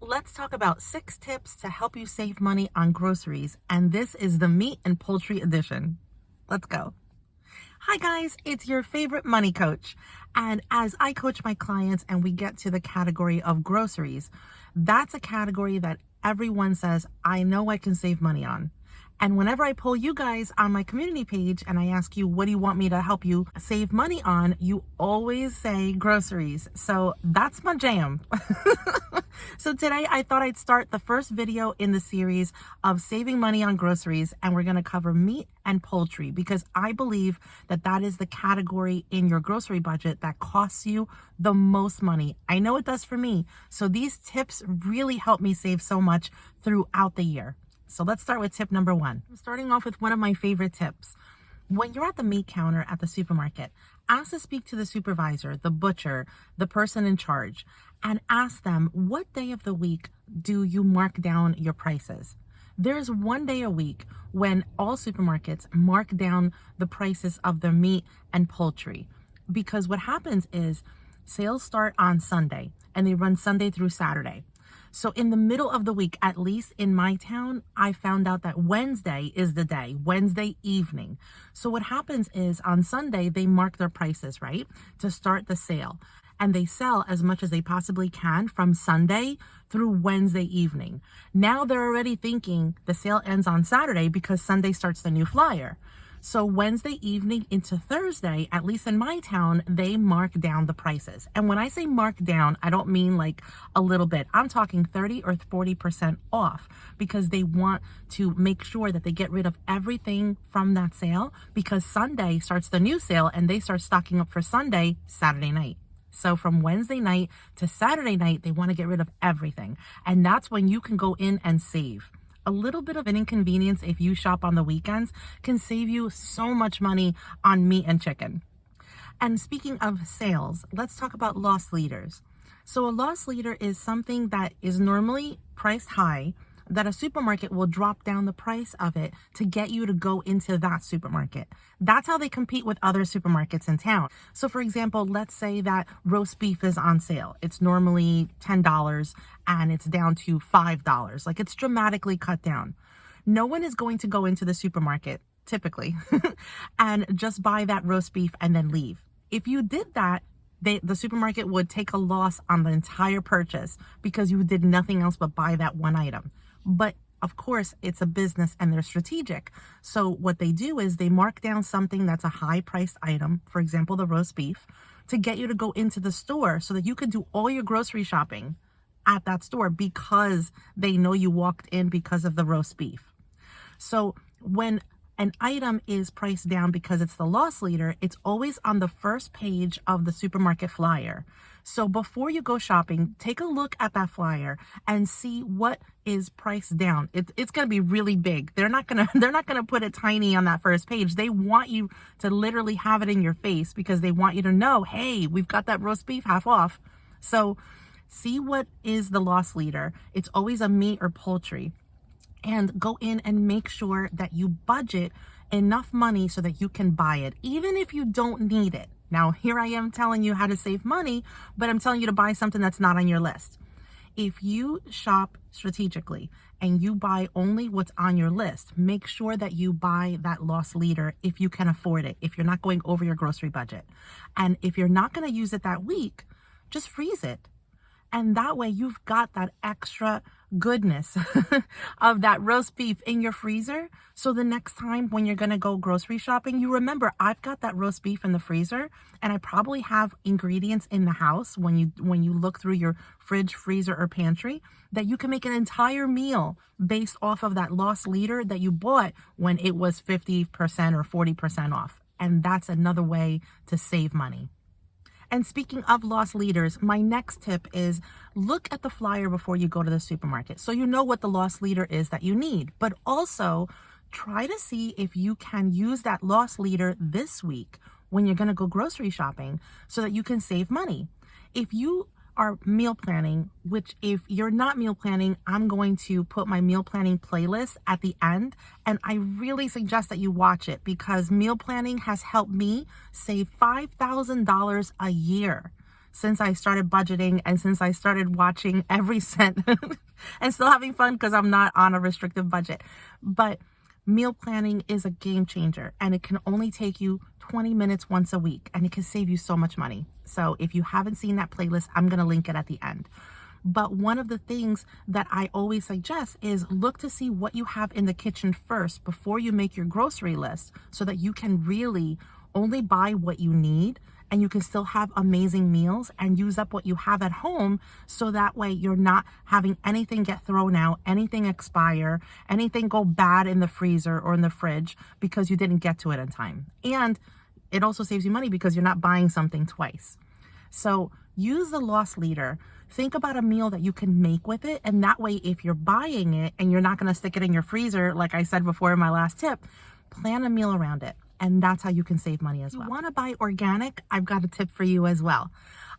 Let's talk about 6 tips to help you save money on groceries. And this is the meat and poultry edition. Let's go. Hi guys, it's your favorite money coach. And as I coach my clients and we get to the category of groceries, that's a category that everyone says, I know I can save money on. And whenever I poll you guys on my community page and I ask you, what do you want me to help you save money on? You always say groceries. So that's my jam. So today I thought I'd start the first video in the series of saving money on groceries, and we're going to cover meat and poultry because I believe that that is the category in your grocery budget that costs you the most money. I know it does for me. So these tips really help me save so much throughout the year. So let's start with tip number 1. I'm starting off with one of my favorite tips. When you're at the meat counter at the supermarket, ask to speak to the supervisor, the butcher, the person in charge, and ask them, what day of the week do you mark down your prices? There's one day a week when all supermarkets mark down the prices of their meat and poultry. Because what happens is sales start on Sunday and they run Sunday through Saturday. So in the middle of the week, at least in my town, I found out that Wednesday is the day, Wednesday evening. So what happens is on Sunday, they mark their prices, right, to start the sale. And they sell as much as they possibly can from Sunday through Wednesday evening. Now they're already thinking the sale ends on Saturday because Sunday starts the new flyer. So Wednesday evening into Thursday, at least in my town, they mark down the prices. And when I say mark down, I don't mean like a little bit. I'm talking 30 or 40% off because they want to make sure that they get rid of everything from that sale because Sunday starts the new sale and they start stocking up for Sunday, Saturday night. So from Wednesday night to Saturday night, they want to get rid of everything. And that's when you can go in and save. A little bit of an inconvenience if you shop on the weekends can save you so much money on meat and chicken. And speaking of sales, let's talk about loss leaders. So a loss leader is something that is normally priced high, that a supermarket will drop down the price of it to get you to go into that supermarket. That's how they compete with other supermarkets in town. So for example, let's say that roast beef is on sale. It's normally $10 and it's down to $5. Like it's dramatically cut down. No one is going to go into the supermarket, typically, and just buy that roast beef and then leave. If you did that, the supermarket would take a loss on the entire purchase because you did nothing else but buy that one item. But of course, it's a business and they're strategic. So what they do is they mark down something that's a high priced item, for example, the roast beef, to get you to go into the store so that you can do all your grocery shopping at that store because they know you walked in because of the roast beef. So when an item is priced down because it's the loss leader, it's always on the first page of the supermarket flyer. So before you go shopping, take a look at that flyer and see what is priced down. It's going to be really big. They're not going to put it tiny on that first page. They want you to literally have it in your face because they want you to know, hey, we've got that roast beef half off. So see what is the loss leader. It's always a meat or poultry. And go in and make sure that you budget enough money so that you can buy it, even if you don't need it. Now, here I am telling you how to save money, but I'm telling you to buy something that's not on your list. If you shop strategically and you buy only what's on your list, make sure that you buy that loss leader if you can afford it, if you're not going over your grocery budget. And if you're not going to use it that week, just freeze it. And that way you've got that extra goodness of that roast beef in your freezer. So the next time when you're going to go grocery shopping, you remember, I've got that roast beef in the freezer and I probably have ingredients in the house when you look through your fridge, freezer, or pantry that you can make an entire meal based off of that loss leader that you bought when it was 50% or 40% off. And that's another way to save money. And speaking of loss leaders, my next tip is look at the flyer before you go to the supermarket so you know what the loss leader is that you need. But also try to see if you can use that loss leader this week when you're going to go grocery shopping so that you can save money. If you are meal planning, which if you're not meal planning, I'm going to put my meal planning playlist at the end. And I really suggest that you watch it because meal planning has helped me save $5,000 a year. since I started budgeting and since I started watching every cent and still having fun because I'm not on a restrictive budget. But meal planning is a game changer, and it can only take you 20 minutes once a week, and it can save you so much money. So if you haven't seen that playlist, I'm going to link it at the end. But one of the things that I always suggest is look to see what you have in the kitchen first before you make your grocery list, so that you can really only buy what you need, and you can still have amazing meals and use up what you have at home, so that way you're not having anything get thrown out, anything expire, anything go bad in the freezer or in the fridge because you didn't get to it in time. And it also saves you money because you're not buying something twice. So use the loss leader. Think about a meal that you can make with it, and that way if you're buying it and you're not going to stick it in your freezer, like I said before in my last tip, plan a meal around it. And that's how you can save money as well. If you want to buy organic, I've got a tip for you as well.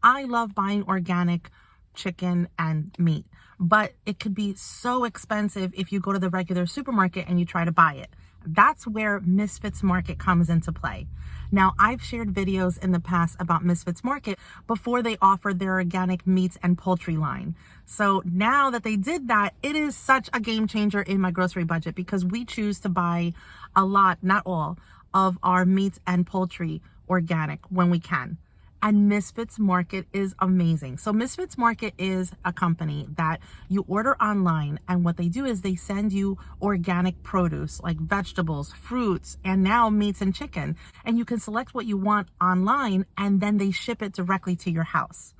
I love buying organic chicken and meat, but it could be so expensive if you go to the regular supermarket and you try to buy it. That's where MISFITS Market comes into play. Now, I've shared videos in the past about MISFITS Market before they offered their organic meats and poultry line. So now that they did that, it is such a game changer in my grocery budget because we choose to buy a lot, not all, of our meats and poultry organic when we can. And MISFITS Market is amazing. So MISFITS Market is a company that you order online, and what they do is they send you organic produce like vegetables, fruits, and now meats and chicken. And you can select what you want online, and then they ship it directly to your house.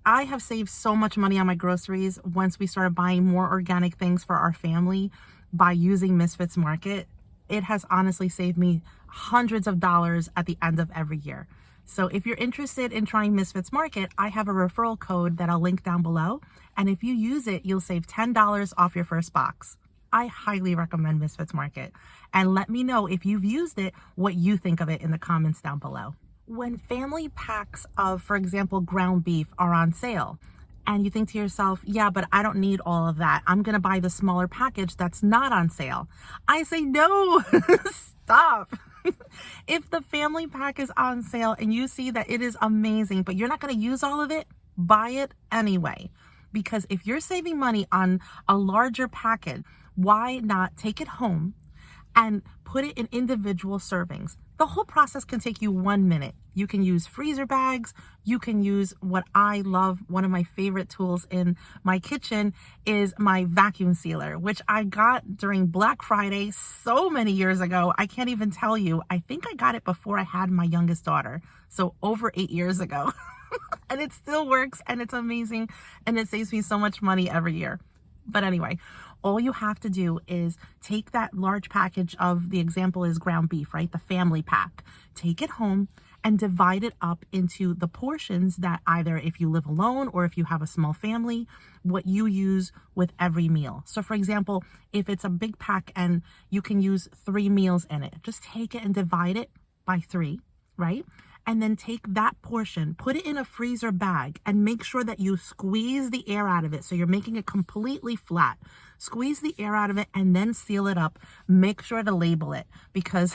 I have saved so much money on my groceries once we started buying more organic things for our family by using MISFITS Market. It has honestly saved me hundreds of dollars at the end of every year. So if you're interested in trying MISFITS Market, I have a referral code that I'll link down below. And if you use it, you'll save $10 off your first box. I highly recommend MISFITS Market. And let me know if you've used it, what you think of it in the comments down below. When family packs of, for example, ground beef are on sale, and you think to yourself, yeah, but I don't need all of that, I'm going to buy the smaller package that's not on sale. I say, no, stop. If the family pack is on sale and you see that it is amazing, but you're not going to use all of it, buy it anyway. Because if you're saving money on a larger package, why not take it home and put it in individual servings? The whole process can take you 1 minute. You can use freezer bags. You can use what I love. One of my favorite tools in my kitchen is my vacuum sealer, which I got during Black Friday so many years ago. I can't even tell you. I think I got it before I had my youngest daughter. So over 8 years ago. And it still works, and it's amazing, and it saves me so much money every year. But anyway, all you have to do is take that large package of, the example is ground beef, right? The family pack. Take it home and divide it up into the portions that either if you live alone or if you have a small family, what you use with every meal. So for example, if it's a big pack and you can use 3 meals in it, just take it and divide it by 3, right? And then take that portion, put it in a freezer bag, and make sure that you squeeze the air out of it. So you're making it completely flat. Squeeze the air out of it and then seal it up. Make sure to label it, because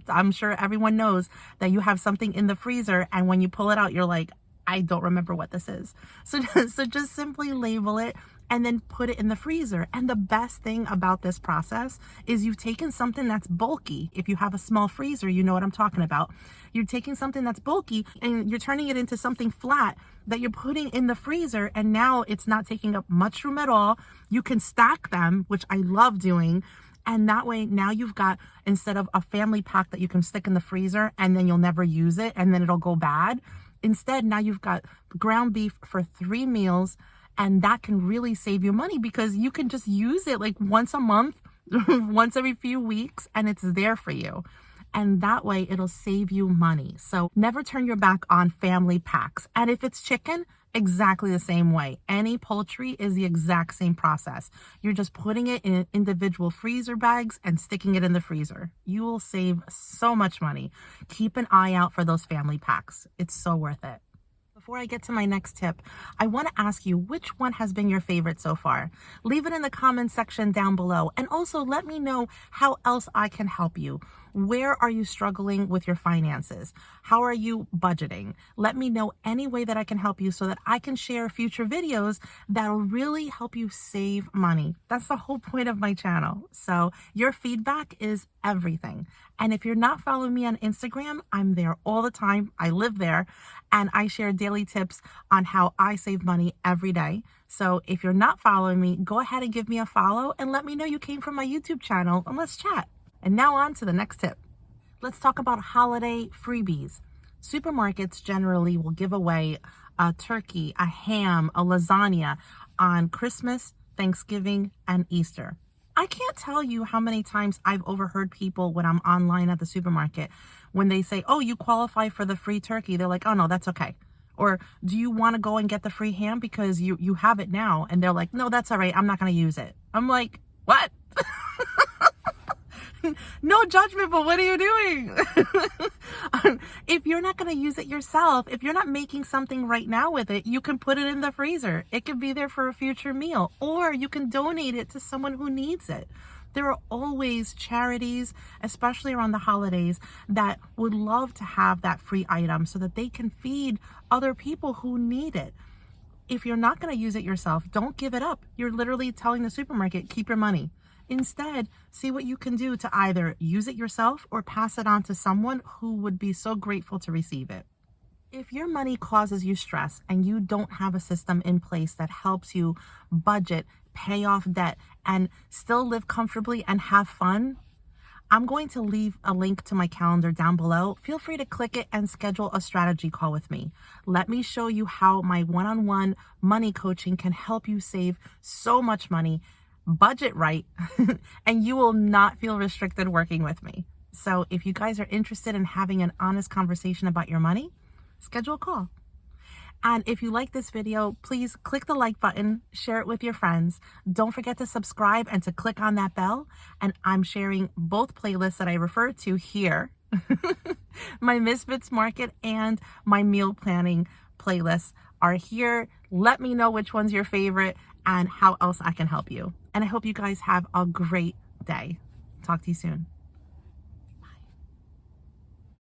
I'm sure everyone knows that you have something in the freezer and when you pull it out, you're like, I don't remember what this is. So just simply label it and then put it in the freezer. And the best thing about this process is you've taken something that's bulky. If you have a small freezer, you know what I'm talking about. You're taking something that's bulky and you're turning it into something flat that you're putting in the freezer, and now it's not taking up much room at all. You can stack them, which I love doing. And that way, now you've got, instead of a family pack that you can stick in the freezer and then you'll never use it and then it'll go bad, instead, now you've got ground beef for 3 meals. And that can really save you money because you can just use it like once a month, once every few weeks, and it's there for you. And that way it'll save you money. So never turn your back on family packs. And if it's chicken, exactly the same way. Any poultry is the exact same process. You're just putting it in individual freezer bags and sticking it in the freezer. You will save so much money. Keep an eye out for those family packs. It's so worth it. Before I get to my next tip, I want to ask you, which one has been your favorite so far? Leave it in the comments section down below, and also let me know how else I can help you. Where are you struggling with your finances? How are you budgeting? Let me know any way that I can help you so that I can share future videos that'll really help you save money. That's the whole point of my channel. So your feedback is everything. And if you're not following me on Instagram, I'm there all the time. I live there and I share daily tips on how I save money every day. So if you're not following me, go ahead and give me a follow and let me know you came from my YouTube channel and let's chat. And now on to the next tip. Let's talk about holiday freebies. Supermarkets generally will give away a turkey, a ham, a lasagna on Christmas, Thanksgiving, and Easter. I can't tell you how many times I've overheard people when I'm online at the supermarket, when they say, oh, you qualify for the free turkey. They're like, oh, no, that's okay. Or do you want to go and get the free ham because you have it now? And they're like, no, that's all right. I'm not going to use it. I'm like, what? No judgment, but what are you doing? If you're not going to use it yourself, if you're not making something right now with it, you can put it in the freezer. It could be there for a future meal, or you can donate it to someone who needs it. There are always charities, especially around the holidays, that would love to have that free item so that they can feed other people who need it. If you're not going to use it yourself, don't give it up. You're literally telling the supermarket, keep your money. Instead, see what you can do to either use it yourself or pass it on to someone who would be so grateful to receive it. If your money causes you stress and you don't have a system in place that helps you budget, pay off debt, and still live comfortably and have fun, I'm going to leave a link to my calendar down below. Feel free to click it and schedule a strategy call with me. Let me show you how my one-on-one money coaching can help you save so much money, budget right, and you will not feel restricted working with me. So if you guys are interested in having an honest conversation about your money, schedule a call. And if you like this video, please click the like button, share it with your friends. Don't forget to subscribe and to click on that bell. And I'm sharing both playlists that I refer to here, my Misfits Market and my meal planning playlists are here. Let me know which one's your favorite and how else I can help you. And I hope you guys have a great day. Talk to you soon.